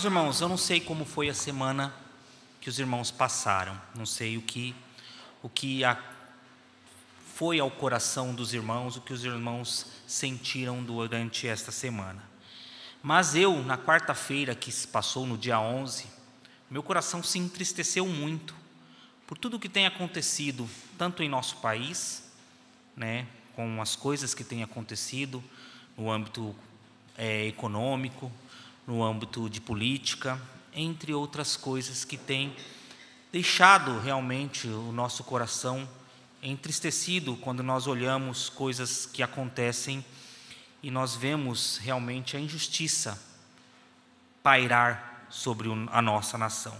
irmãos, eu não sei como foi a semana que os irmãos passaram, não sei o que foi ao coração dos irmãos, o que os irmãos sentiram durante esta semana. Mas eu, na quarta-feira que se passou, no dia 11, meu coração se entristeceu muito por tudo que tem acontecido, tanto em nosso país, com as coisas que têm acontecido no âmbito econômico, no âmbito de política, entre outras coisas que têm deixado realmente o nosso coração entristecido quando nós olhamos coisas que acontecem e nós vemos realmente a injustiça pairar sobre a nossa nação.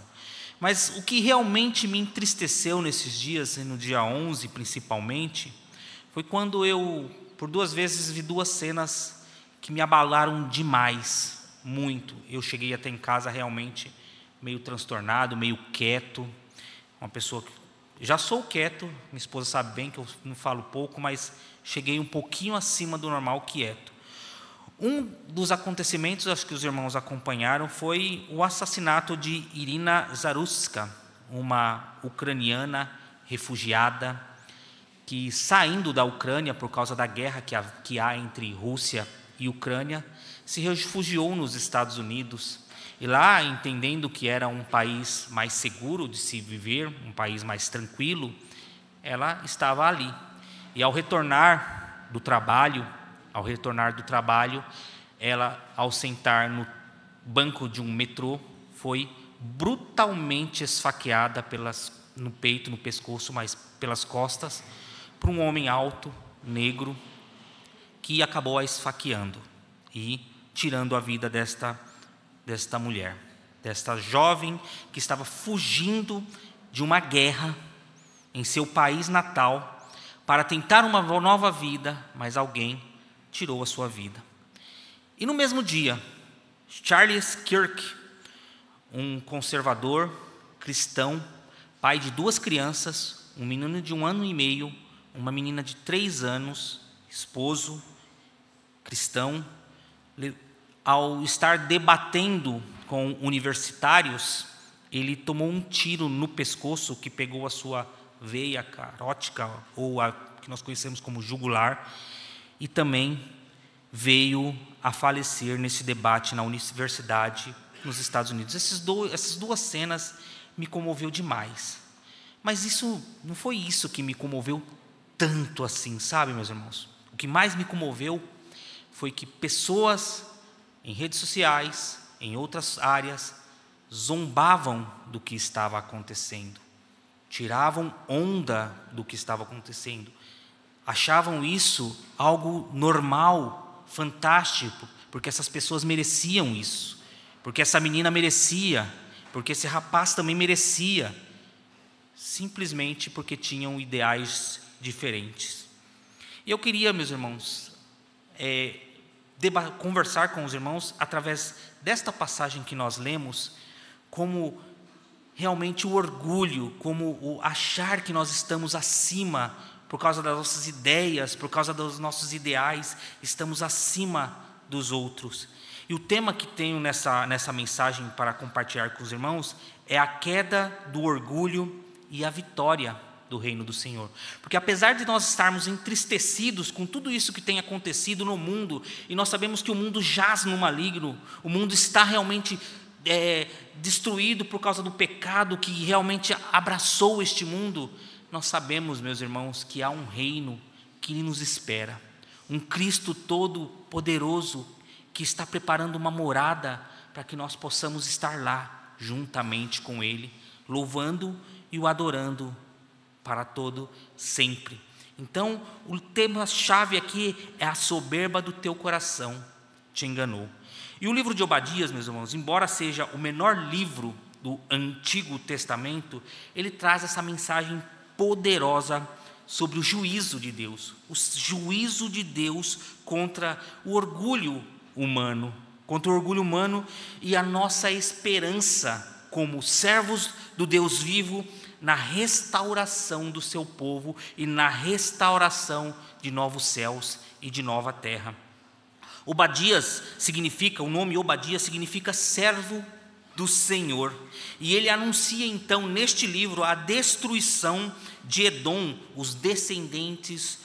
Mas o que realmente me entristeceu nesses dias, e no dia 11 principalmente, foi quando eu, por 2 vezes, vi 2 cenas que me abalaram demais, muito. Eu cheguei até em casa realmente meio transtornado, meio quieto, uma pessoa que já sou quieto, minha esposa sabe bem que eu não falo pouco, mas cheguei um pouquinho acima do normal quieto. Um dos acontecimentos, acho que os irmãos acompanharam, foi o assassinato de Irina Zarutska, uma ucraniana refugiada que, saindo da Ucrânia por causa da guerra que há entre Rússia e Ucrânia, se refugiou nos Estados Unidos. E lá, entendendo que era um país mais seguro de se viver, um país mais tranquilo, ela estava ali. E ao retornar do trabalho, ela, ao sentar no banco de um metrô, foi brutalmente esfaqueada no peito, no pescoço, mas pelas costas, por um homem alto, negro, que acabou a esfaqueando e tirando a vida desta mulher, desta jovem que estava fugindo de uma guerra em seu país natal para tentar uma nova vida, mas alguém tirou a sua vida. E no mesmo dia, Charles Kirk, um conservador cristão, pai de 2 crianças, um menino de 1 ano e meio, uma menina de 3 anos, esposo cristão, ao estar debatendo com universitários, ele tomou um tiro no pescoço que pegou a sua veia carótica, ou a que nós conhecemos como jugular, e também veio a falecer nesse debate na universidade nos Estados Unidos. Essas 2 cenas me comoveu demais. Mas isso não foi isso que me comoveu tanto assim, sabe, meus irmãos? O que mais me comoveu foi que pessoas em redes sociais, em outras áreas, zombavam do que estava acontecendo, tiravam onda do que estava acontecendo, achavam isso algo normal, fantástico, porque essas pessoas mereciam isso, porque essa menina merecia, porque esse rapaz também merecia, simplesmente porque tinham ideais diferentes. E eu queria, meus irmãos, conversar com os irmãos através desta passagem que nós lemos, como realmente o orgulho, como o achar que nós estamos acima por causa das nossas ideias, por causa dos nossos ideais, estamos acima dos outros. E o tema que tenho nessa mensagem para compartilhar com os irmãos é a queda do orgulho e a vitória do reino do Senhor. Porque apesar de nós estarmos entristecidos com tudo isso que tem acontecido no mundo, e nós sabemos que o mundo jaz no maligno, o mundo está realmente destruído por causa do pecado que realmente abraçou este mundo, nós sabemos, meus irmãos, que há um reino que nos espera, um Cristo todo-poderoso que está preparando uma morada para que nós possamos estar lá juntamente com Ele, louvando e o adorando para todo sempre. Então, o tema-chave aqui é a soberba do teu coração te enganou. E o livro de Obadias, meus irmãos, embora seja o menor livro do Antigo Testamento, ele traz essa mensagem poderosa sobre o juízo de Deus, o juízo de Deus contra o orgulho humano, e a nossa esperança como servos do Deus vivo na restauração do seu povo e na restauração de novos céus e de nova terra. O nome Obadias significa servo do Senhor. E ele anuncia então neste livro a destruição de Edom, os descendentes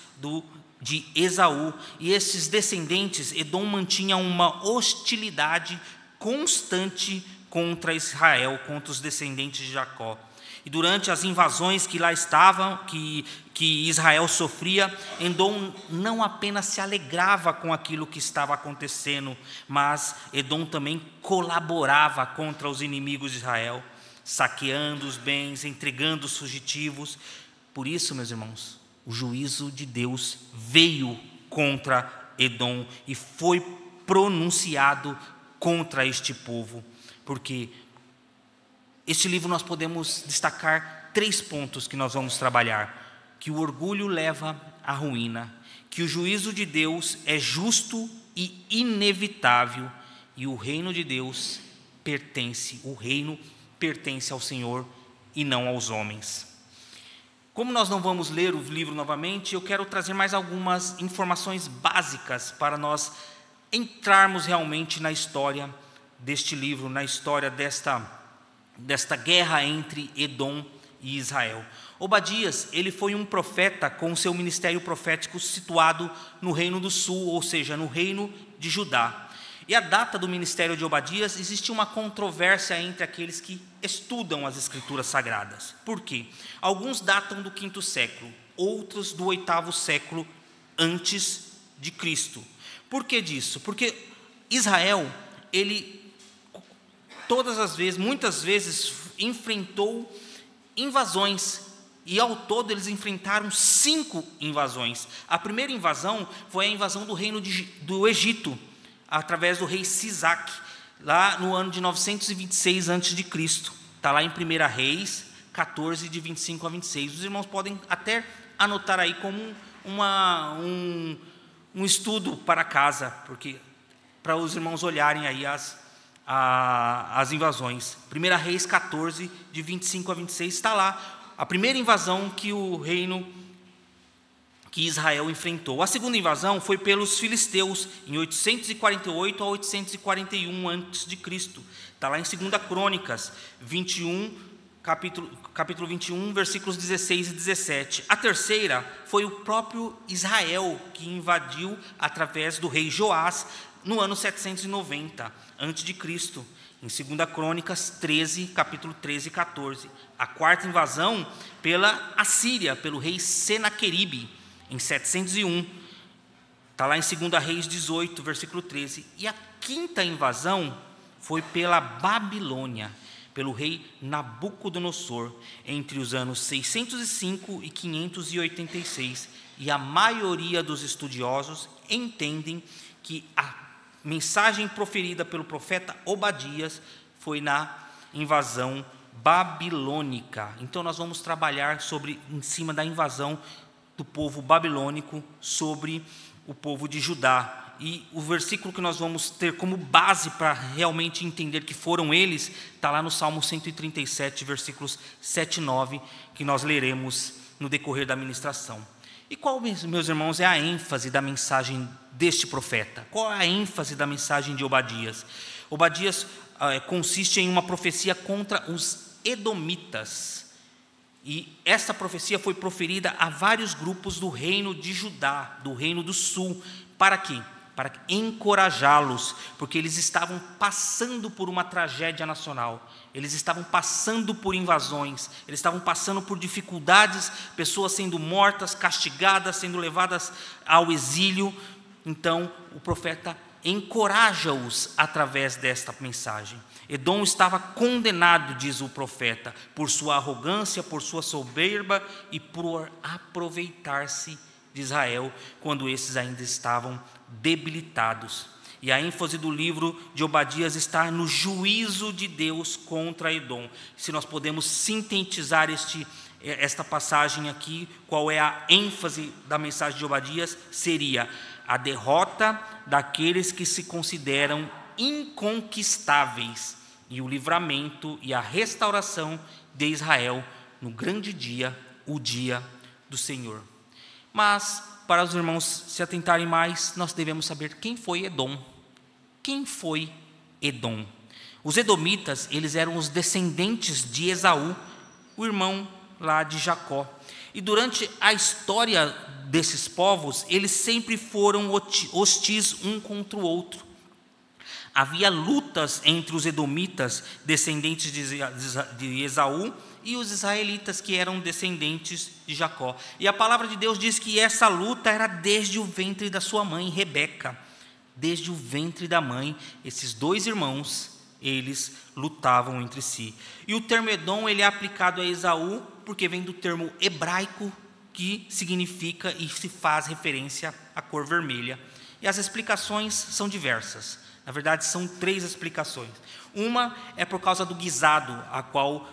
de Esaú. E esses descendentes, Edom mantinha uma hostilidade constante contra Israel, contra os descendentes de Jacó. E durante as invasões que lá estavam, que Israel sofria, Edom não apenas se alegrava com aquilo que estava acontecendo, mas Edom também colaborava contra os inimigos de Israel, saqueando os bens, entregando os fugitivos. Por isso, meus irmãos, o juízo de Deus veio contra Edom e foi pronunciado contra este povo, porque este livro nós podemos destacar 3 pontos que nós vamos trabalhar: que o orgulho leva à ruína, que o juízo de Deus é justo e inevitável, e o reino de Deus pertence ao Senhor e não aos homens. Como nós não vamos ler o livro novamente, eu quero trazer mais algumas informações básicas para nós entrarmos realmente na história deste livro, na história desta guerra entre Edom e Israel. Obadias, ele foi um profeta com seu ministério profético situado no Reino do Sul, ou seja, no Reino de Judá. E a data do ministério de Obadias, existe uma controvérsia entre aqueles que estudam as Escrituras Sagradas. Por quê? Alguns datam do 5º século, outros do 8º século antes de Cristo. Por que disso? Porque Israel, muitas vezes enfrentou invasões, e ao todo eles enfrentaram 5 invasões. A primeira invasão foi a invasão do reino do Egito, através do rei Sisac, lá no ano de 926 a.C. Está lá em 1 Reis 14, de 25 a 26. Os irmãos podem até anotar aí como um estudo para casa, porque para os irmãos olharem aí as invasões. 1 Reis 14, de 25 a 26, está lá a primeira invasão que Israel enfrentou. A segunda invasão foi pelos filisteus, em 848 a 841 a.C. Está lá em 2 Crônicas 21, capítulo 21, versículos 16 e 17. A terceira foi o próprio Israel, que invadiu através do rei Joás, no ano 790 a.C., em 2 Crônicas 13, capítulo 13 e 14. A quarta invasão pela Assíria, pelo rei Senaqueribe, em 701. Está lá em 2 Reis 18, versículo 13. E a quinta invasão foi pela Babilônia, pelo rei Nabucodonosor, entre os anos 605 e 586. E a maioria dos estudiosos entendem que a mensagem proferida pelo profeta Obadias foi na invasão babilônica. Então nós vamos trabalhar em cima da invasão do povo babilônico sobre o povo de Judá. E o versículo que nós vamos ter como base para realmente entender que foram eles, está lá no Salmo 137, versículos 7 e 9, que nós leremos no decorrer da ministração. E qual, meus irmãos, é a ênfase da mensagem deste profeta? Qual é a ênfase da mensagem de Obadias? Obadias consiste em uma profecia contra os edomitas. E esta profecia foi proferida a vários grupos do reino de Judá, do reino do sul. Para quê? Para encorajá-los, porque eles estavam passando por uma tragédia nacional, eles estavam passando por invasões, eles estavam passando por dificuldades, pessoas sendo mortas, castigadas, sendo levadas ao exílio. Então o profeta encoraja-os através desta mensagem. Edom estava condenado, diz o profeta, por sua arrogância, por sua soberba e por aproveitar-se de Israel, quando esses ainda estavam debilitados. E a ênfase do livro de Obadias está no juízo de Deus contra Edom. Se nós podemos sintetizar esta passagem aqui, qual é a ênfase da mensagem de Obadias? Seria a derrota daqueles que se consideram inconquistáveis e o livramento e a restauração de Israel no grande dia, o dia do Senhor. Mas, para os irmãos se atentarem mais, nós devemos saber quem foi Edom. Quem foi Edom? Os edomitas, eles eram os descendentes de Esaú, o irmão lá de Jacó. E durante a história desses povos, eles sempre foram hostis um contra o outro. Havia lutas entre os edomitas, descendentes de Esaú, e os israelitas, que eram descendentes de Jacó. E a palavra de Deus diz que essa luta era desde o ventre da sua mãe, Rebeca. Desde o ventre da mãe, esses dois irmãos, eles lutavam entre si. E o termo Edom, ele é aplicado a Esaú, porque vem do termo hebraico, que significa e se faz referência à cor vermelha. E as explicações são diversas. Na verdade, são 3 explicações. Uma é por causa do guisado, a qual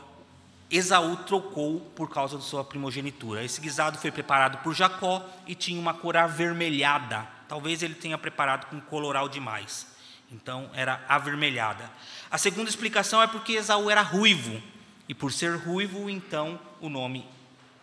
Esaú trocou por causa da sua primogenitura. Esse guisado foi preparado por Jacó e tinha uma cor avermelhada. Talvez ele tenha preparado com coloral demais. Então, era avermelhada. A segunda explicação é porque Esaú era ruivo. E por ser ruivo, então, o nome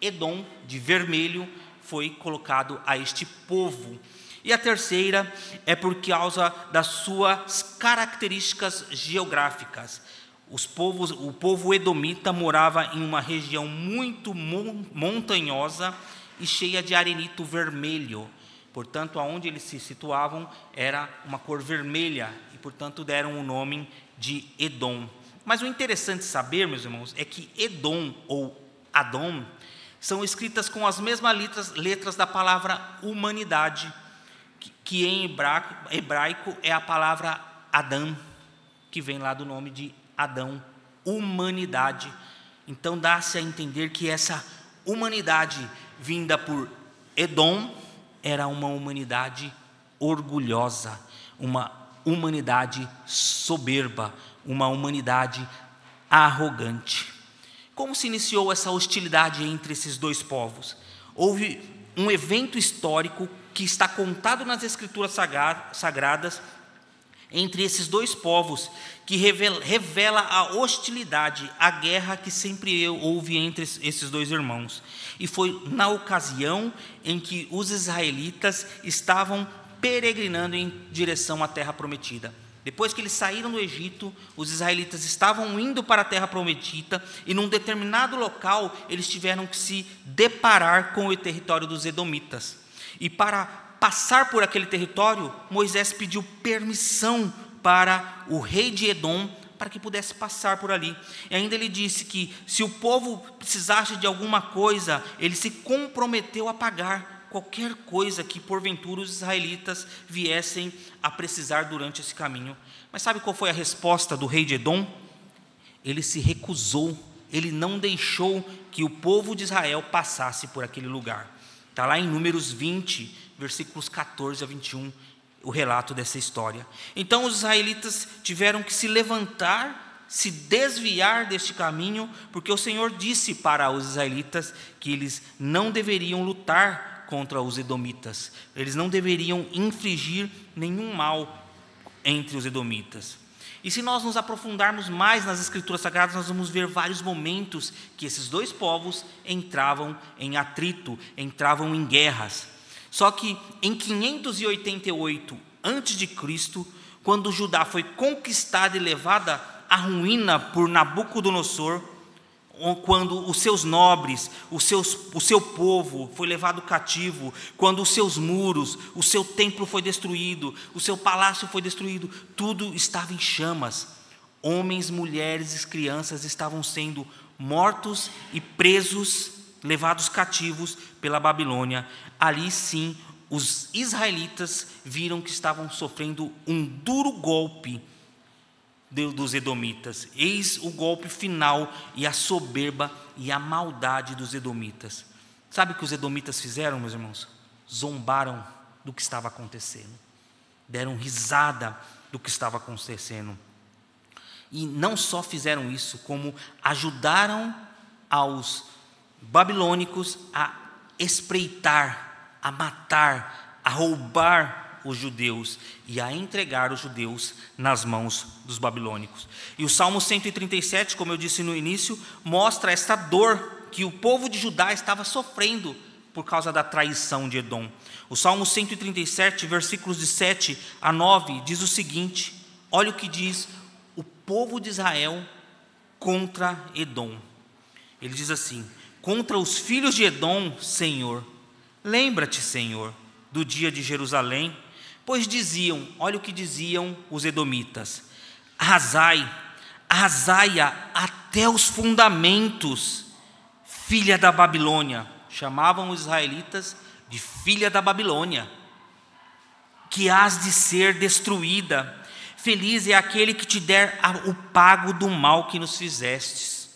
Edom, de vermelho, foi colocado a este povo. E a terceira é por causa das suas características geográficas. O povo edomita morava em uma região muito montanhosa e cheia de arenito vermelho. Portanto, aonde eles se situavam era uma cor vermelha e, portanto, deram o nome de Edom. Mas o interessante saber, meus irmãos, é que Edom ou Adom são escritas com as mesmas letras da palavra humanidade, que em hebraico é a palavra Adão, que vem lá do nome de Adão, humanidade. Então dá-se a entender que essa humanidade vinda por Edom era uma humanidade orgulhosa, uma humanidade soberba, uma humanidade arrogante. Como se iniciou essa hostilidade entre esses dois povos? Houve um evento histórico que está contado nas Escrituras Sagradas entre esses dois povos, que revela a hostilidade, a guerra que sempre houve entre esses dois irmãos. E foi na ocasião em que os israelitas estavam peregrinando em direção à terra prometida. Depois que eles saíram do Egito, os israelitas estavam indo para a terra prometida, e num determinado local eles tiveram que se deparar com o território dos edomitas. E para passar por aquele território, Moisés pediu permissão para o rei de Edom, para que pudesse passar por ali. E ainda ele disse que se o povo precisasse de alguma coisa, ele se comprometeu a pagar qualquer coisa que porventura os israelitas viessem a precisar durante esse caminho. Mas sabe qual foi a resposta do rei de Edom? Ele se recusou, ele não deixou que o povo de Israel passasse por aquele lugar. Está lá em Números 20, versículos 14 a 21, o relato dessa história. Então os israelitas tiveram que se levantar, se desviar deste caminho, porque o Senhor disse para os israelitas que eles não deveriam lutar contra os edomitas, eles não deveriam infligir nenhum mal entre os edomitas. E se nós nos aprofundarmos mais nas Escrituras Sagradas, nós vamos ver vários momentos que esses dois povos entravam em atrito, entravam em guerras. Só que em 588 a.C., quando Judá foi conquistada e levada à ruína por Nabucodonosor, quando os seus nobres, o seu povo foi levado cativo, quando os seus muros, o seu templo foi destruído, o seu palácio foi destruído, tudo estava em chamas. Homens, mulheres e crianças estavam sendo mortos e presos, levados cativos pela Babilônia. Ali sim, os israelitas viram que estavam sofrendo um duro golpe dos edomitas. Eis o golpe final e a soberba e a maldade dos edomitas. Sabe o que os edomitas fizeram, meus irmãos? Zombaram do que estava acontecendo, deram risada do que estava acontecendo. E não só fizeram isso, como ajudaram aos babilônicos a espreitar, a matar, a roubar os judeus e a entregar os judeus nas mãos dos babilônicos. E o Salmo 137, como eu disse no início, mostra esta dor que o povo de Judá estava sofrendo por causa da traição de Edom. O Salmo 137, versículos de 7 a 9, diz o seguinte: olha o que diz o povo de Israel contra Edom. Ele diz assim: contra os filhos de Edom, Senhor, lembra-te, Senhor, do dia de Jerusalém, pois diziam, olha o que diziam os edomitas: arrasai-a até os fundamentos, filha da Babilônia. Chamavam os israelitas de filha da Babilônia, que hás de ser destruída. Feliz é aquele que te der o pago do mal que nos fizestes.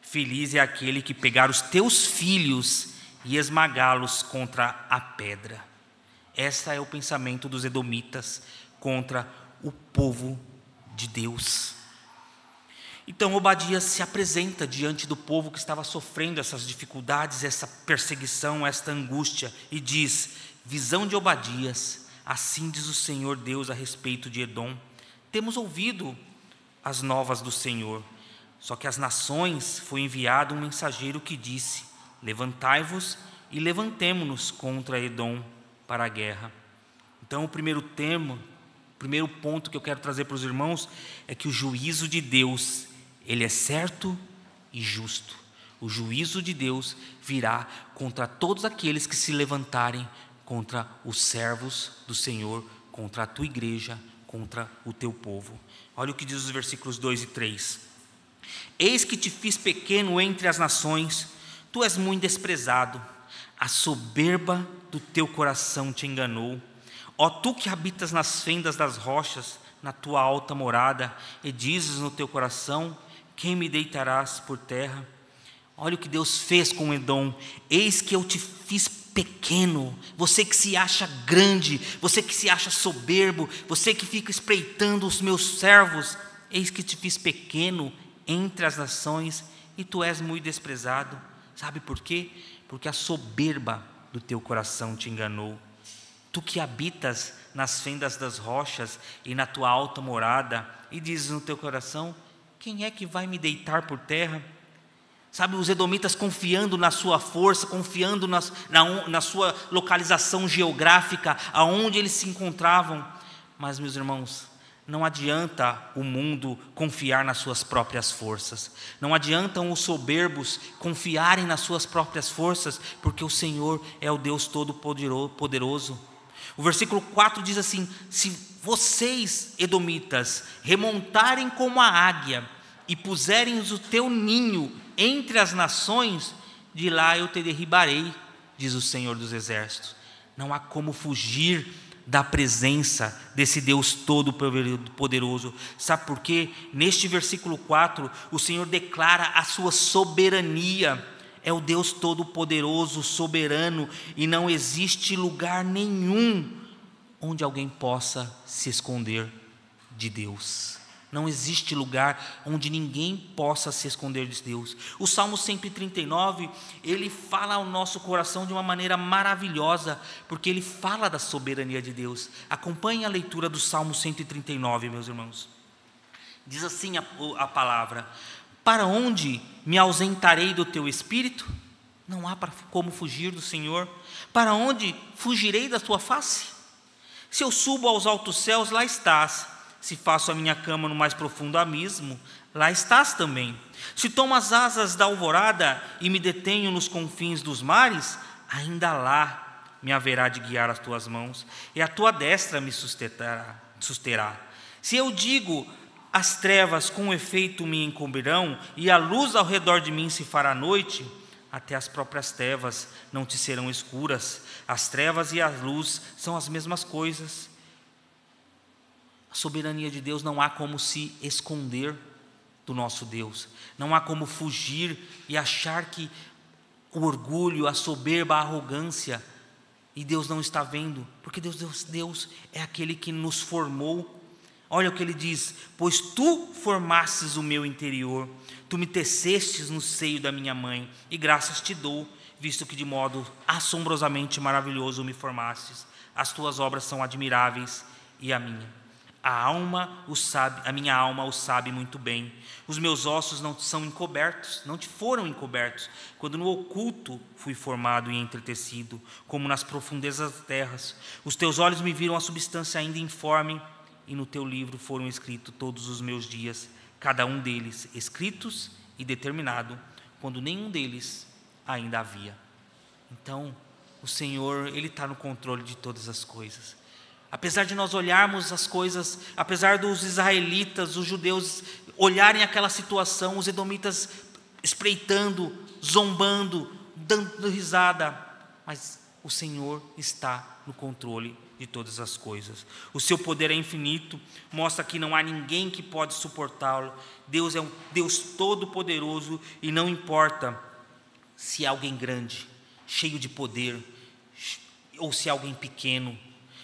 Feliz é aquele que pegar os teus filhos e esmagá-los contra a pedra. Esse é o pensamento dos edomitas contra o povo de Deus. Então Obadias se apresenta diante do povo que estava sofrendo essas dificuldades, essa perseguição, esta angústia, e diz: visão de Obadias, assim diz o Senhor Deus a respeito de Edom. Temos ouvido as novas do Senhor, só que às nações foi enviado um mensageiro que disse: levantai-vos e levantemo-nos contra Edom para a guerra. Então o primeiro ponto que eu quero trazer para os irmãos é que o juízo de Deus, ele é certo e justo. O juízo de Deus virá contra todos aqueles que se levantarem contra os servos do Senhor, contra a tua igreja, contra o teu povo. Olha o que diz os versículos 2 e 3. Eis que te fiz pequeno entre as nações, tu és muito desprezado, a soberba do teu coração te enganou. Ó tu que habitas nas fendas das rochas, na tua alta morada, e dizes no teu coração: quem me deitarás por terra? Olha o que Deus fez com Edom. Eis que eu te fiz pequeno. Você que se acha grande, você que se acha soberbo, você que fica espreitando os meus servos, eis que te fiz pequeno entre as nações, e tu és muito desprezado. Sabe por quê? Porque a soberba do teu coração te enganou. Tu que habitas nas fendas das rochas e na tua alta morada, e dizes no teu coração: quem é que vai me deitar por terra? Sabe, os edomitas confiando na sua força, confiando na sua localização geográfica, aonde eles se encontravam. Mas, meus irmãos, não adianta o mundo confiar nas suas próprias forças. Não adiantam os soberbos confiarem nas suas próprias forças, porque o Senhor é o Deus Todo-Poderoso. O versículo 4 diz assim: se vocês, edomitas, remontarem como a águia e puserem o teu ninho entre as nações, de lá eu te derribarei, diz o Senhor dos Exércitos. Não há como fugir da presença desse Deus Todo-Poderoso. Sabe por quê? Neste versículo 4, o Senhor declara a sua soberania. É o Deus Todo-Poderoso, soberano, e não existe lugar nenhum onde alguém possa se esconder de Deus. Não existe lugar onde ninguém possa se esconder de Deus. O Salmo 139, ele fala ao nosso coração de uma maneira maravilhosa, porque ele fala da soberania de Deus. Acompanhe a leitura do Salmo 139, meus irmãos. Diz assim a palavra: para onde me ausentarei do teu espírito? Não há como fugir do Senhor. Para onde fugirei da tua face? Se eu subo aos altos céus, lá estás. Se faço a minha cama no mais profundo abismo, lá estás também. Se tomo as asas da alvorada e me detenho nos confins dos mares, ainda lá me haverá de guiar as tuas mãos, e a tua destra me susterá. Se eu digo: as trevas com efeito me encobrirão, e a luz ao redor de mim se fará noite, até as próprias trevas não te serão escuras. As trevas e a luz são as mesmas coisas. A soberania de Deus, não há como se esconder do nosso Deus. Não há como fugir e achar que o orgulho, a soberba, a arrogância, e Deus não está vendo, porque Deus é aquele que nos formou. Olha o que ele diz: pois tu formastes o meu interior, tu me tecestes no seio da minha mãe, e graças te dou, visto que de modo assombrosamente maravilhoso me formastes. As tuas obras são admiráveis, e a minha alma o sabe muito bem. Os meus ossos não são encobertos, não te foram encobertos, quando no oculto fui formado e entretecido, como nas profundezas das terras. Os teus olhos me viram a substância ainda informe, e no teu livro foram escritos todos os meus dias, cada um deles escritos e determinado, quando nenhum deles ainda havia. Então, o Senhor, Ele está no controle de todas as coisas. Apesar de nós olharmos as coisas, apesar dos israelitas, os judeus olharem aquela situação, os edomitas espreitando, zombando, dando risada, mas o Senhor está no controle de todas as coisas. O seu poder é infinito, mostra que não há ninguém que pode suportá-lo. Deus é um Deus todo-poderoso e não importa se é alguém grande, cheio de poder, ou se é alguém pequeno.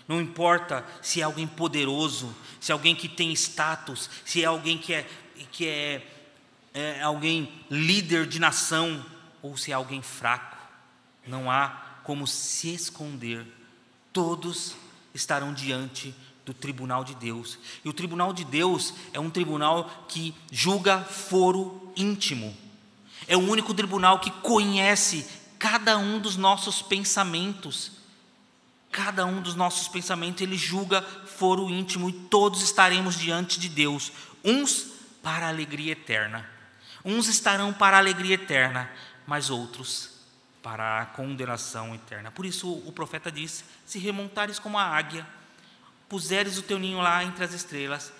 Não importa se é alguém poderoso, se é alguém que tem status, se é alguém que é alguém líder de nação, ou se é alguém fraco. Não há como se esconder. Todos estarão diante do tribunal de Deus. E o tribunal de Deus é um tribunal que julga foro íntimo. É o único tribunal que conhece cada um dos nossos pensamentos. Cada um dos nossos pensamentos, Ele julga foro íntimo, e todos estaremos diante de Deus. Uns para a alegria eterna. Uns estarão para a alegria eterna, mas outros para a condenação eterna. Por isso o profeta diz: se remontares como a águia, puseres o teu ninho lá entre as estrelas,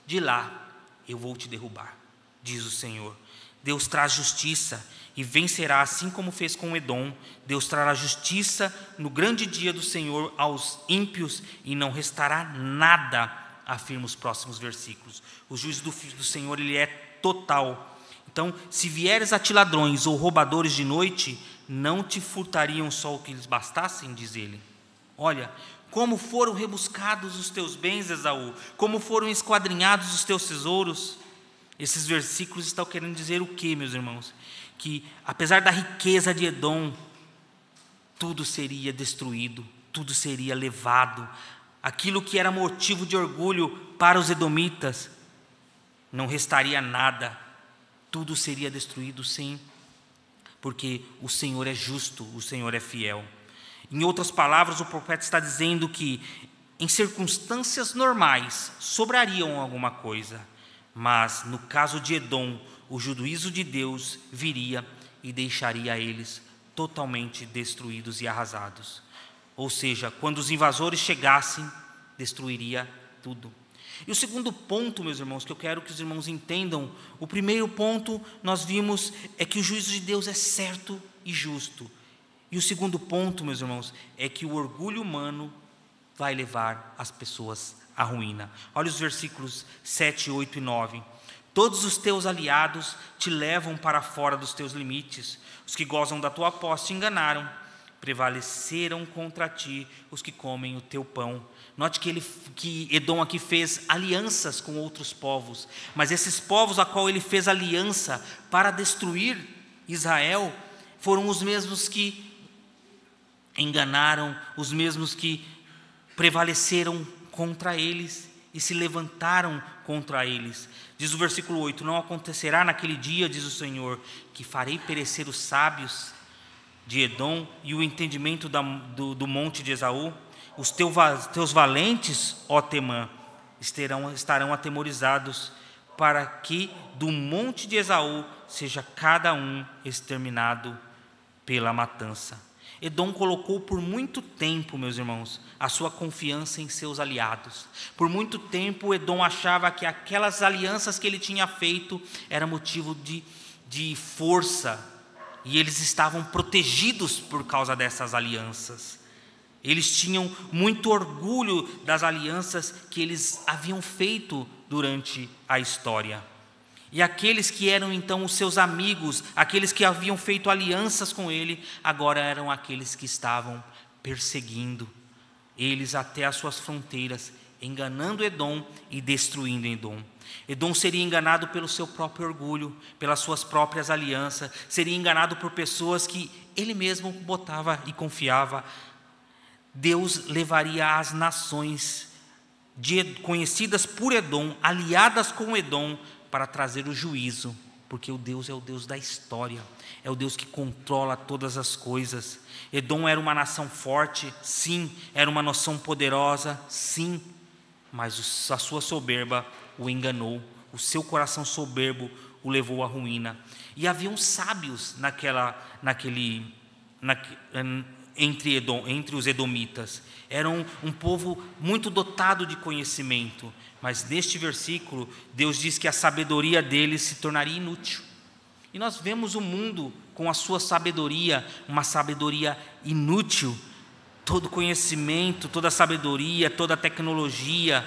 de lá eu vou te derrubar, diz o Senhor. Deus traz justiça e vencerá, assim como fez com Edom. Deus trará justiça no grande dia do Senhor aos ímpios, e não restará nada, afirma os próximos versículos. O juízo do Senhor, ele é total. Então, se vieres a ti ladrões ou roubadores de noite, não te furtariam só o que lhes bastassem, diz ele. Olha, como foram rebuscados os teus bens, Esaú, como foram esquadrinhados os teus tesouros. Esses versículos estão querendo dizer o quê, meus irmãos? Que apesar da riqueza de Edom, tudo seria destruído, tudo seria levado. Aquilo que era motivo de orgulho para os edomitas, não restaria nada, tudo seria destruído, sim, porque o Senhor é justo, o Senhor é fiel. Em outras palavras, o profeta está dizendo que em circunstâncias normais sobrariam alguma coisa, mas no caso de Edom, o juízo de Deus viria e deixaria eles totalmente destruídos e arrasados. Ou seja, quando os invasores chegassem, destruiria tudo. E o segundo ponto, meus irmãos, que eu quero que os irmãos entendam, o primeiro ponto nós vimos é que o juízo de Deus é certo e justo. E o segundo ponto, meus irmãos, é que o orgulho humano vai levar as pessoas à ruína. Olha os versículos 7, 8 e 9. Todos os teus aliados te levam para fora dos teus limites. Os que gozam da tua posse te enganaram. Prevaleceram contra ti os que comem o teu pão. Note que Edom aqui fez alianças com outros povos, mas esses povos a qual ele fez aliança para destruir Israel foram os mesmos que enganaram, os mesmos que prevaleceram contra eles e se levantaram contra eles. Diz o versículo 8: não acontecerá naquele dia, diz o Senhor, que farei perecer os sábios de Edom e o entendimento do monte de Esaú. Os teus valentes, ó Temã, estarão atemorizados, para que do monte de Esaú seja cada um exterminado pela matança. Edom colocou por muito tempo, meus irmãos, a sua confiança em seus aliados. Por muito tempo Edom achava que aquelas alianças que ele tinha feito era motivo de força, e eles estavam protegidos por causa dessas alianças. Eles tinham muito orgulho das alianças que eles haviam feito durante a história. E aqueles que eram então os seus amigos, aqueles que haviam feito alianças com ele, agora eram aqueles que estavam perseguindo eles até as suas fronteiras, enganando Edom e destruindo Edom. Edom seria enganado pelo seu próprio orgulho, pelas suas próprias alianças, seria enganado por pessoas que ele mesmo botava e confiava. Deus levaria as nações conhecidas por Edom, aliadas com Edom, para trazer o juízo, porque o Deus é o Deus da história, é o Deus que controla todas as coisas. Edom era uma nação forte, sim, era uma nação poderosa, sim, mas a sua soberba o enganou, o seu coração soberbo o levou à ruína. E haviam sábios entre os edomitas. Eram um povo muito dotado de conhecimento, mas neste versículo Deus diz que a sabedoria deles se tornaria inútil. E nós vemos o mundo com a sua sabedoria, uma sabedoria inútil. Todo conhecimento, toda sabedoria, toda tecnologia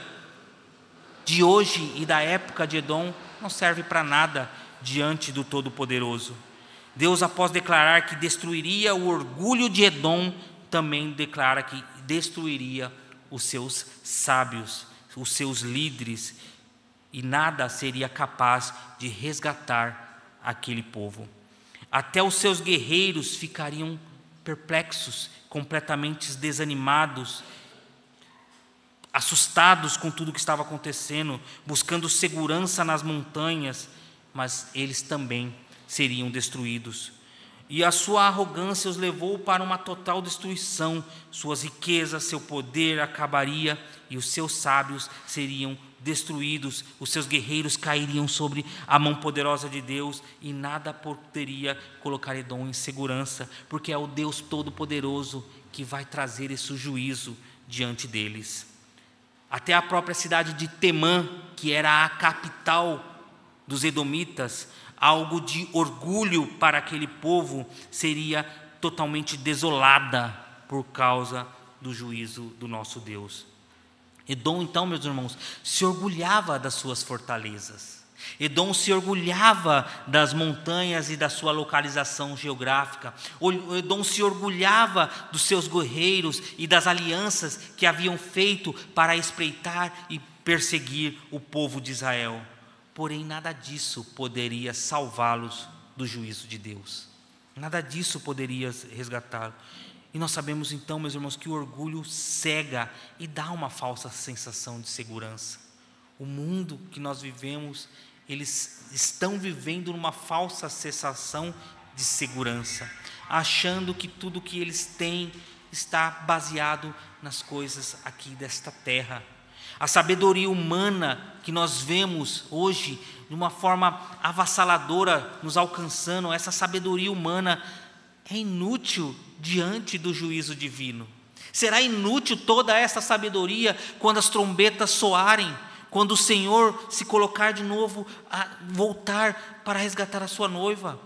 de hoje e da época de Edom não serve para nada diante do Todo-Poderoso. Deus, após declarar que destruiria o orgulho de Edom, também declara que destruiria os seus sábios, os seus líderes, e nada seria capaz de resgatar aquele povo. Até os seus guerreiros ficariam perplexos, completamente desanimados, assustados com tudo o que estava acontecendo, buscando segurança nas montanhas, mas eles também seriam destruídos. E a sua arrogância os levou para uma total destruição. Suas riquezas, seu poder acabaria e os seus sábios seriam destruídos. Os seus guerreiros cairiam sobre a mão poderosa de Deus e nada poderia colocar Edom em segurança, porque é o Deus Todo-Poderoso que vai trazer esse juízo diante deles. Até a própria cidade de Temã, que era a capital dos edomitas, algo de orgulho para aquele povo, seria totalmente desolada por causa do juízo do nosso Deus. Edom, então, meus irmãos, se orgulhava das suas fortalezas. Edom se orgulhava das montanhas e da sua localização geográfica. Edom se orgulhava dos seus guerreiros e das alianças que haviam feito para espreitar e perseguir o povo de Israel. Porém, nada disso poderia salvá-los do juízo de Deus. Nada disso poderia resgatá-los. E nós sabemos então, meus irmãos, que o orgulho cega e dá uma falsa sensação de segurança. O mundo que nós vivemos, eles estão vivendo numa falsa sensação de segurança, achando que tudo que eles têm está baseado nas coisas aqui desta terra. A sabedoria humana que nós vemos hoje, de uma forma avassaladora, nos alcançando, essa sabedoria humana é inútil diante do juízo divino. Será inútil toda essa sabedoria quando as trombetas soarem, quando o Senhor se colocar de novo a voltar para resgatar a sua noiva.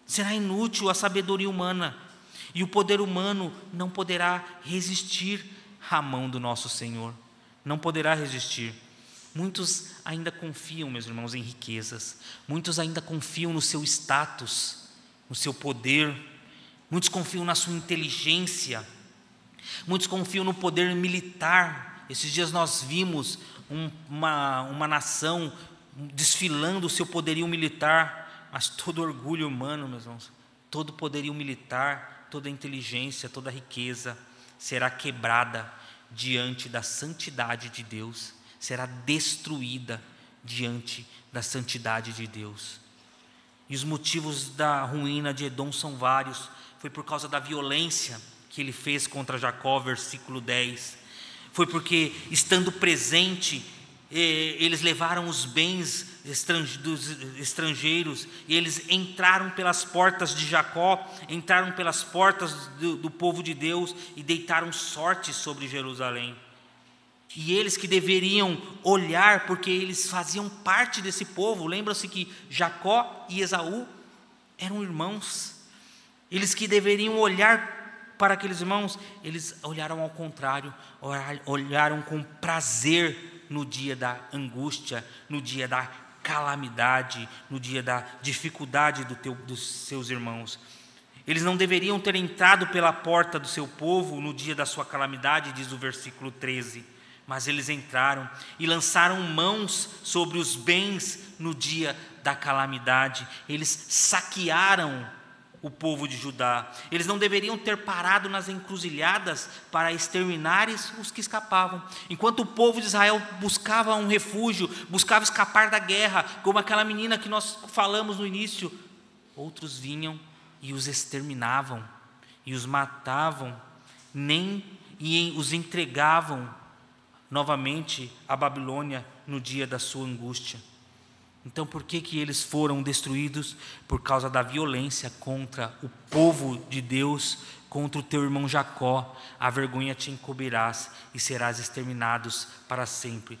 Será inútil a sabedoria humana, e o poder humano não poderá resistir à mão do nosso Senhor. Não poderá resistir. Muitos ainda confiam, meus irmãos, em riquezas. Muitos ainda confiam no seu status, no seu poder. Muitos confiam na sua inteligência. Muitos confiam no poder militar. Esses dias nós vimos uma nação desfilando o seu poderio militar, mas todo orgulho humano, meus irmãos, todo poderio militar, toda inteligência, toda riqueza será quebrada diante da santidade de Deus, será destruída diante da santidade de Deus. E os motivos da ruína de Edom são vários. Foi por causa da violência que ele fez contra Jacó, versículo 10. Foi porque, estando presente, eles levaram os bens dos estrangeiros, e eles entraram pelas portas de Jacó, entraram pelas portas do povo de Deus e deitaram sorte sobre Jerusalém. E eles que deveriam olhar, porque eles faziam parte desse povo, lembram-se que Jacó e Esaú eram irmãos. Eles que deveriam olhar para aqueles irmãos, eles olharam ao contrário, olharam com prazer no dia da angústia, no dia da calamidade, no dia da dificuldade dos seus irmãos. Eles não deveriam ter entrado pela porta do seu povo no dia da sua calamidade, diz o versículo 13, mas eles entraram e lançaram mãos sobre os bens no dia da calamidade. Eles saquearam o povo de Judá. Eles não deveriam ter parado nas encruzilhadas para exterminar os que escapavam. Enquanto o povo de Israel buscava um refúgio, buscava escapar da guerra, como aquela menina que nós falamos no início, outros vinham e os exterminavam, e os matavam, e os entregavam novamente a Babilônia no dia da sua angústia. Então por que eles foram destruídos? Por causa da violência contra o povo de Deus, contra o teu irmão Jacó. A vergonha te encobrirás e serás exterminados para sempre.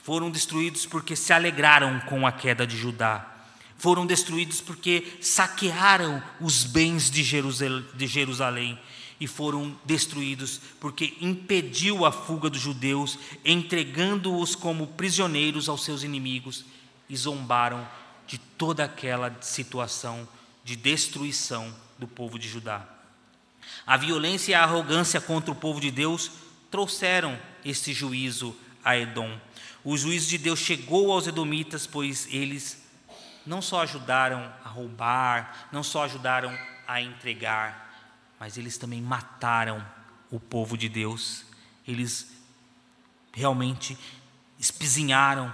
Foram destruídos porque se alegraram com a queda de Judá. Foram destruídos porque saquearam os bens de Jerusalém. E foram destruídos porque impediu a fuga dos judeus, entregando-os como prisioneiros aos seus inimigos, e zombaram de toda aquela situação de destruição do povo de Judá. A violência e a arrogância contra o povo de Deus trouxeram este juízo a Edom. O juízo de Deus chegou aos edomitas, pois eles não só ajudaram a roubar, não só ajudaram a entregar, mas eles também mataram o povo de Deus. Eles realmente espizinharam,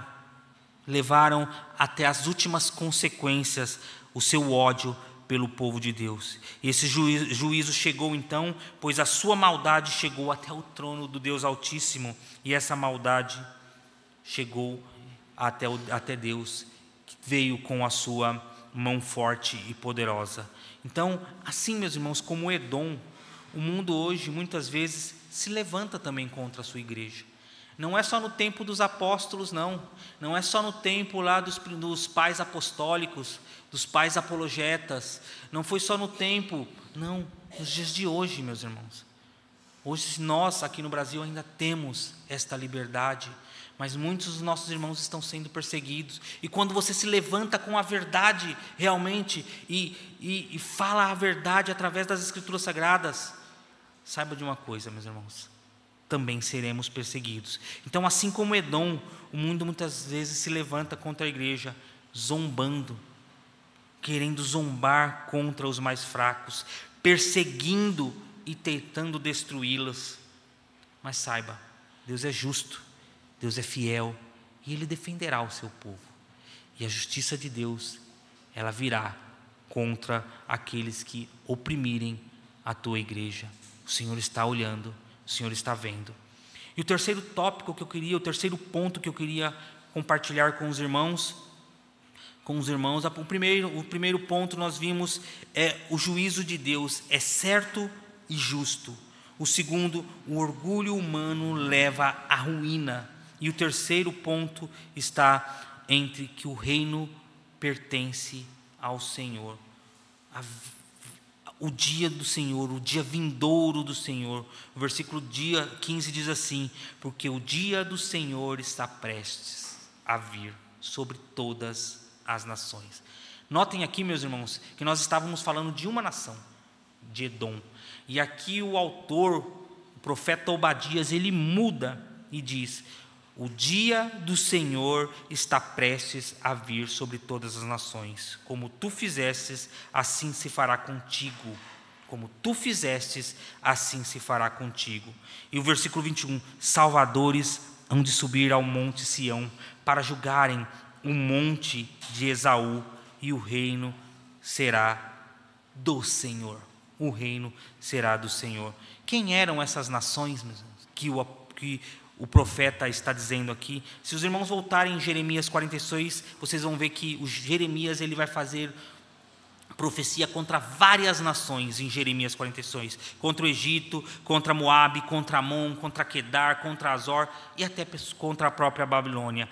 levaram até as últimas consequências o seu ódio pelo povo de Deus. E esse juízo chegou então, pois a sua maldade chegou até o trono do Deus Altíssimo, e essa maldade chegou até Deus, que veio com a sua mão forte e poderosa. Então, assim, meus irmãos, como Edom, o mundo hoje muitas vezes se levanta também contra a sua igreja. Não é só no tempo dos apóstolos, não é só no tempo lá dos pais apostólicos, dos pais apologetas, não foi só no tempo, não, nos dias de hoje, meus irmãos. Hoje nós aqui no Brasil ainda temos esta liberdade, mas muitos dos nossos irmãos estão sendo perseguidos. E quando você se levanta com a verdade realmente e fala a verdade através das Escrituras Sagradas, saiba de uma coisa, meus irmãos, também seremos perseguidos. Então, assim como Edom, o mundo muitas vezes se levanta contra a igreja, zombando, querendo zombar contra os mais fracos, perseguindo e tentando destruí-los. Mas saiba, Deus é justo, Deus é fiel, e Ele defenderá o seu povo. E a justiça de Deus, ela virá contra aqueles que oprimirem a tua igreja. O Senhor está olhando, o Senhor está vendo. E o terceiro tópico que eu queria, o terceiro ponto que eu queria compartilhar com os irmãos, o primeiro ponto nós vimos é o juízo de Deus, é certo e justo. O segundo, o orgulho humano leva à ruína. E o terceiro ponto está entre que o reino pertence ao Senhor. O dia do Senhor, o dia vindouro do Senhor. O versículo 15 diz assim: porque o dia do Senhor está prestes a vir sobre todas as nações. Notem aqui, meus irmãos, que nós estávamos falando de uma nação, de Edom. E aqui o autor, o profeta Obadias, ele muda e diz: o dia do Senhor está prestes a vir sobre todas as nações. Como tu fizestes, assim se fará contigo. Como tu fizestes, assim se fará contigo. E o versículo 21, salvadores hão de subir ao monte Sião, para julgarem o monte de Esaú, e o reino será do Senhor. O reino será do Senhor. Quem eram essas nações, meus irmãos, que o profeta está dizendo aqui? Se os irmãos voltarem em Jeremias 46, vocês vão ver que o Jeremias ele vai fazer profecia contra várias nações em Jeremias 46, contra o Egito, contra Moabe, contra Amon, contra Quedar, contra Azor e até contra a própria Babilônia.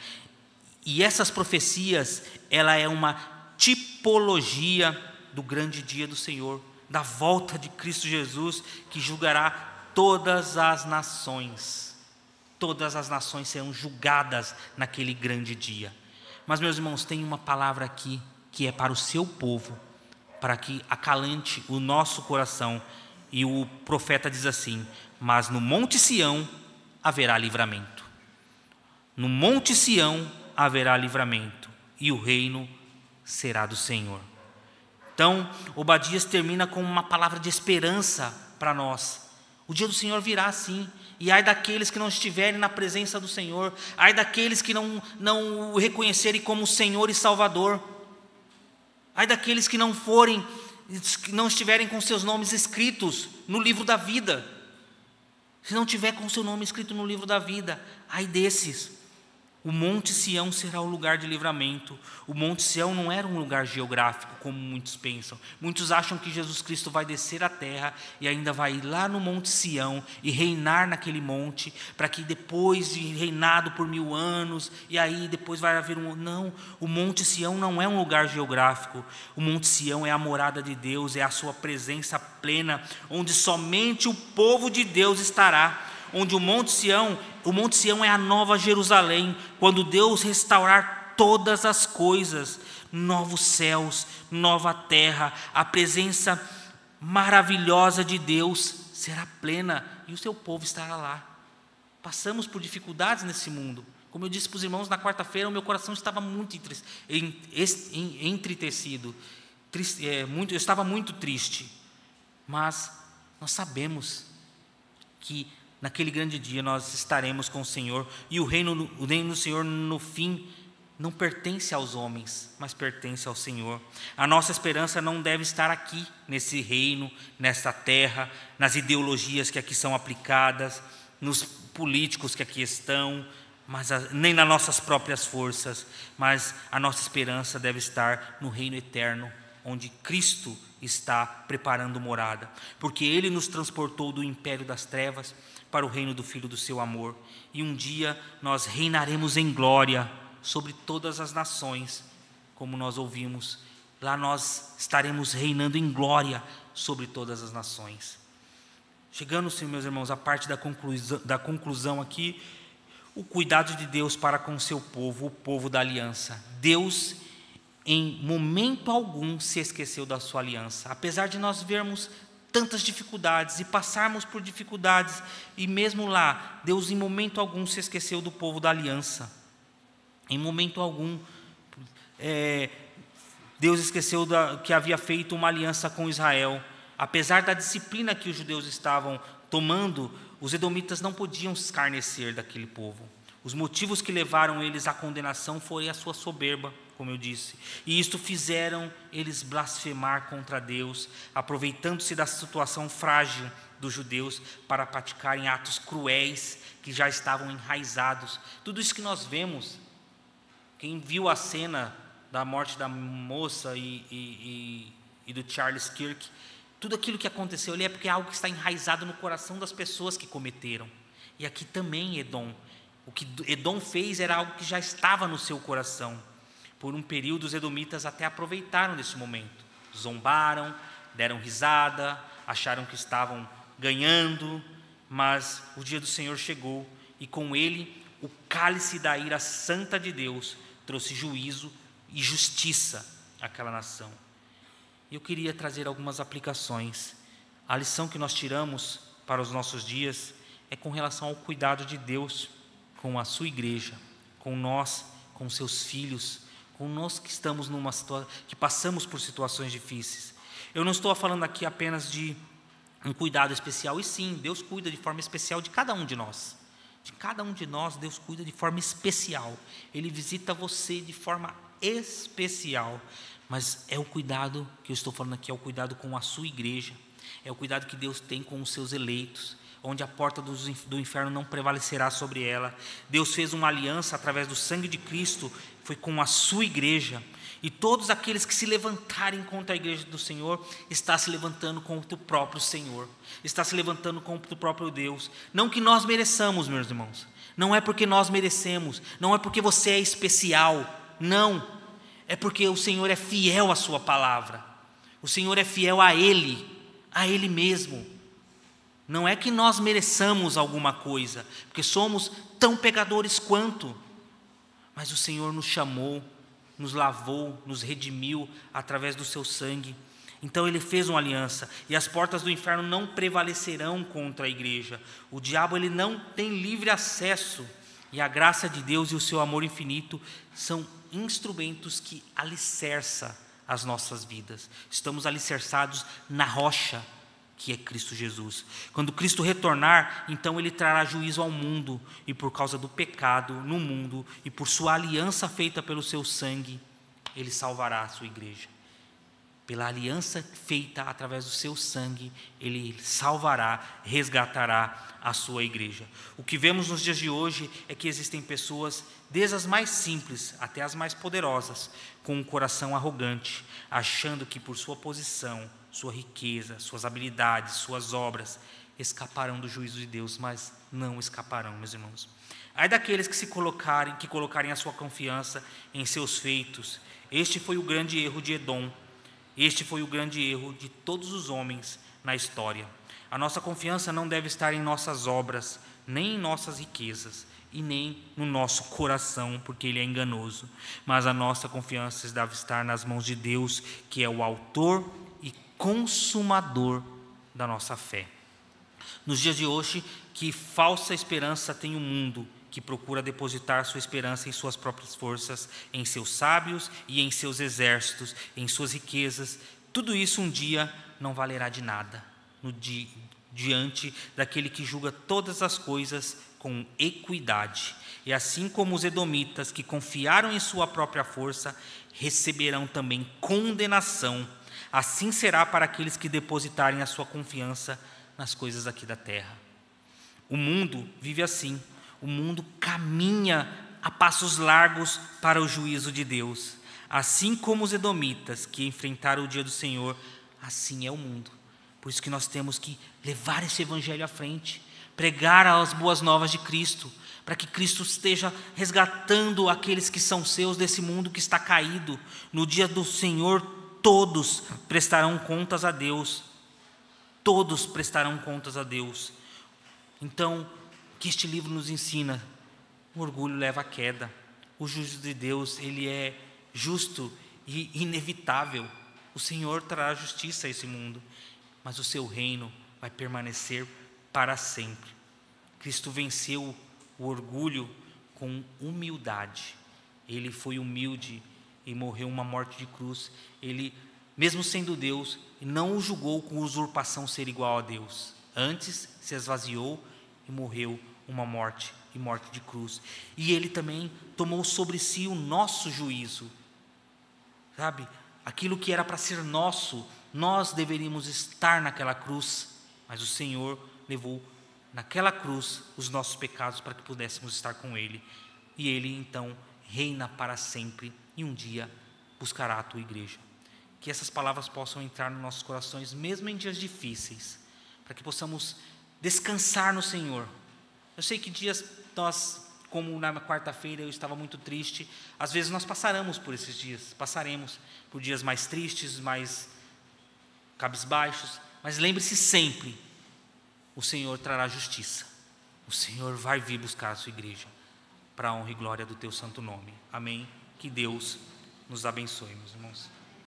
E essas profecias, ela é uma tipologia do grande dia do Senhor, da volta de Cristo Jesus, que julgará todas as nações. Todas as nações serão julgadas naquele grande dia. Mas, meus irmãos, tem uma palavra aqui que é para o seu povo, para que acalente o nosso coração. E o profeta diz assim: mas no monte Sião haverá livramento. No monte Sião haverá livramento, e o reino será do Senhor. Então, Obadias termina com uma palavra de esperança para nós. O dia do Senhor virá sim, e ai daqueles que não estiverem na presença do Senhor, ai daqueles que não o reconhecerem como Senhor e Salvador, ai daqueles que não estiverem com seus nomes escritos no livro da vida. se não tiver com o seu nome escrito no livro da vida, ai desses. O Monte Sião será o lugar de livramento. O Monte Sião não era um lugar geográfico, como muitos pensam. Muitos acham que Jesus Cristo vai descer à terra e ainda vai ir lá no Monte Sião e reinar naquele monte, para que depois de reinado por 1000 anos, e aí depois vai haver um... Não, o Monte Sião não é um lugar geográfico. O Monte Sião é a morada de Deus, é a sua presença plena, onde somente o povo de Deus estará. Onde o Monte Sião é a nova Jerusalém, quando Deus restaurar todas as coisas, novos céus, nova terra, a presença maravilhosa de Deus será plena e o seu povo estará lá. Passamos por dificuldades nesse mundo. Como eu disse para os irmãos na quarta-feira, o meu coração estava muito entritecido, eu estava muito triste, mas nós sabemos que naquele grande dia nós estaremos com o Senhor, e o reino do Senhor no fim não pertence aos homens, mas pertence ao Senhor. A nossa esperança não deve estar aqui, nesse reino, nesta terra, nas ideologias que aqui são aplicadas, nos políticos que aqui estão, nem nas nossas próprias forças, mas a nossa esperança deve estar no reino eterno, onde Cristo está preparando morada, porque Ele nos transportou do império das trevas para o reino do Filho do seu amor, e um dia nós reinaremos em glória sobre todas as nações, como nós ouvimos, lá nós estaremos reinando em glória sobre todas as nações. Chegando, sim, meus irmãos, a parte da conclusão aqui, o cuidado de Deus para com o seu povo, o povo da aliança. Deus, em momento algum, se esqueceu da sua aliança, apesar de nós vermos tantas dificuldades e passarmos por dificuldades, e mesmo lá, Deus em momento algum se esqueceu do povo da aliança. Em momento algum, Deus esqueceu que havia feito uma aliança com Israel. Apesar da disciplina que os judeus estavam tomando, os edomitas não podiam escarnecer daquele povo. Os motivos que levaram eles à condenação foi a sua soberba, como eu disse, e isto fizeram eles blasfemar contra Deus, aproveitando-se da situação frágil dos judeus para praticarem atos cruéis que já estavam enraizados. Tudo isso que nós vemos, quem viu a cena da morte da moça e do Charles Kirk, tudo aquilo que aconteceu ali é porque é algo que está enraizado no coração das pessoas que cometeram. E aqui também Edom, o que Edom fez era algo que já estava no seu coração. Por um período, os edomitas até aproveitaram desse momento. Zombaram, deram risada, acharam que estavam ganhando, mas o dia do Senhor chegou, e com ele o cálice da ira santa de Deus trouxe juízo e justiça àquela nação. Eu queria trazer algumas aplicações. A lição que nós tiramos para os nossos dias é com relação ao cuidado de Deus com a sua igreja, com nós, com seus filhos, com nós que estamos numa situação, que passamos por situações difíceis. Eu não estou falando aqui apenas de um cuidado especial, e sim, Deus cuida de forma especial de cada um de nós. De cada um de nós, Deus cuida de forma especial. Ele visita você de forma especial. Mas é o cuidado que eu estou falando aqui, é o cuidado com a sua igreja. É o cuidado que Deus tem com os seus eleitos, onde a porta do inferno não prevalecerá sobre ela. Deus fez uma aliança através do sangue de Cristo, foi com a sua igreja. E todos aqueles que se levantarem contra a igreja do Senhor, está se levantando contra o próprio Senhor, está se levantando contra o próprio Deus. Não que nós mereçamos, meus irmãos, não é porque nós merecemos, não é porque você é especial, não, é porque o Senhor é fiel à sua palavra, o Senhor é fiel a Ele mesmo. Não é que nós mereçamos alguma coisa, porque somos tão pecadores quanto, mas o Senhor nos chamou, nos lavou, nos redimiu através do seu sangue. Então Ele fez uma aliança, e as portas do inferno não prevalecerão contra a igreja. O diabo, ele não tem livre acesso, e a graça de Deus e o seu amor infinito são instrumentos que alicerçam as nossas vidas. Estamos alicerçados na rocha, que é Cristo Jesus. Quando Cristo retornar, então Ele trará juízo ao mundo, e por causa do pecado no mundo, e por sua aliança feita pelo seu sangue, Ele salvará a sua igreja. pela aliança feita através do seu sangue, Ele salvará, resgatará a sua igreja. O que vemos nos dias de hoje é que existem pessoas, desde as mais simples até as mais poderosas, com um coração arrogante, achando que por sua posição, sua riqueza, suas habilidades, suas obras, escaparão do juízo de Deus, mas não escaparão, meus irmãos. Ai daqueles que colocarem a sua confiança em seus feitos. Este foi o grande erro de Edom. Este foi o grande erro de todos os homens na história. A nossa confiança não deve estar em nossas obras, nem em nossas riquezas, e nem no nosso coração, porque ele é enganoso. Mas a nossa confiança deve estar nas mãos de Deus, que é o autor e consumador da nossa fé. Nos dias de hoje, que falsa esperança tem o mundo, que procura depositar sua esperança em suas próprias forças, em seus sábios e em seus exércitos, em suas riquezas. Tudo isso um dia não valerá de nada, diante daquele que julga todas as coisas com equidade. E assim como os edomitas que confiaram em sua própria força, receberão também condenação. Assim será para aqueles que depositarem a sua confiança nas coisas aqui da terra. O mundo vive assim. O mundo caminha a passos largos para o juízo de Deus. Assim como os edomitas que enfrentaram o dia do Senhor, assim é o mundo. Por isso que nós temos que levar esse evangelho à frente, pregar as boas novas de Cristo, para que Cristo esteja resgatando aqueles que são seus desse mundo que está caído. No dia do Senhor, todos prestarão contas a Deus. Todos prestarão contas a Deus. Então, que este livro nos ensina: o orgulho leva à queda. O juízo de Deus, ele é justo e inevitável. O Senhor trará justiça a esse mundo, mas o seu reino vai permanecer para sempre. Cristo venceu o orgulho com humildade. Ele foi humilde e morreu uma morte de cruz. Ele, mesmo sendo Deus, não o julgou com usurpação ser igual a Deus. Antes se esvaziou e morreu uma morte de cruz. E ele também tomou sobre si o nosso juízo. Sabe? Aquilo que era para ser nosso, nós deveríamos estar naquela cruz, mas o Senhor levou naquela cruz os nossos pecados para que pudéssemos estar com Ele. E Ele então reina para sempre e um dia buscará a tua igreja. Que essas palavras possam entrar nos nossos corações, mesmo em dias difíceis, para que possamos descansar no Senhor. Eu sei que dias nós, como na quarta-feira eu estava muito triste, às vezes nós passaremos por esses dias, passaremos por dias mais tristes, mais cabisbaixos, mas lembre-se sempre, o Senhor trará justiça, o Senhor vai vir buscar a sua igreja, para a honra e glória do teu santo nome. Amém? Que Deus nos abençoe, meus irmãos.